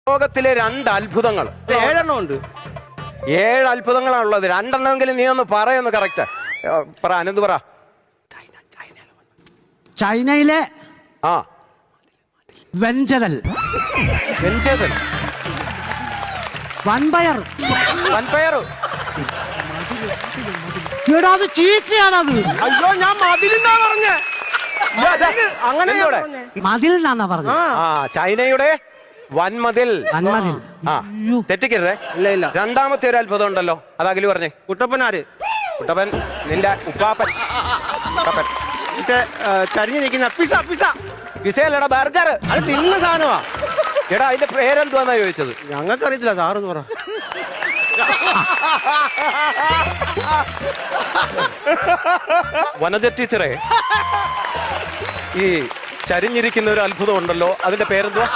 ലോകത്തിലെ 2 അത്ഭുതങ്ങൾ. 7 എണ്ണം ഉണ്ട്. 7 അത്ഭുതങ്ങളാണുള്ളത്. 2 എണ്ണമെങ്കിലും നീ ഒന്ന് പറയുന്നു. കറക്റ്റ് പറ. അനന്ത് പറ. ചൈനയിലെ ആ വെഞ്ചരൽ, വെഞ്ചേതൻ, വൻപയർ. വൻപയർ. എടാ അത് ചീക്കയാണത്. അയ്യോ ഞാൻ മതിലെന്നാ പറഞ്ഞേ. അങ്ങനെ എന്തോടെ? മതിൽ എന്നാ പറഞ്ഞത്. ആ ചൈനയുടെ വൻമതിൽ. വൻമതിൽ. ആ തെറ്റിക്കരുതേ. ഇല്ല ഇല്ല. രണ്ടാമത്തെ ഒരു അത്ഭുതം ഉണ്ടല്ലോ, അത് അഖില് പറഞ്ഞേ. കുട്ടപ്പനാര് കുട്ടപ്പൻ നിന്റെ ഉപ്പാപ്പൻ. ഉപ്പാപ്പൻ മറ്റേ ചരിഞ്ഞു നിൽക്കുന്ന പിസ പിസ. പിസയല്ലടാ, ബർഗർ. അത് തിന്ന സാധനമാ. എടാ അതിന്റെ പേരെന്തുവാന്നാ ചോദിച്ചത്. ഞങ്ങൾക്കറിയത്തില്ല, സാറെന്ന് പറ. വനജ ടീച്ചറെ, ഈ ചരിഞ്ഞിരിക്കുന്ന ഒരു അത്ഭുതം ഉണ്ടല്ലോ, അതിന്റെ പേരെന്തുവാ?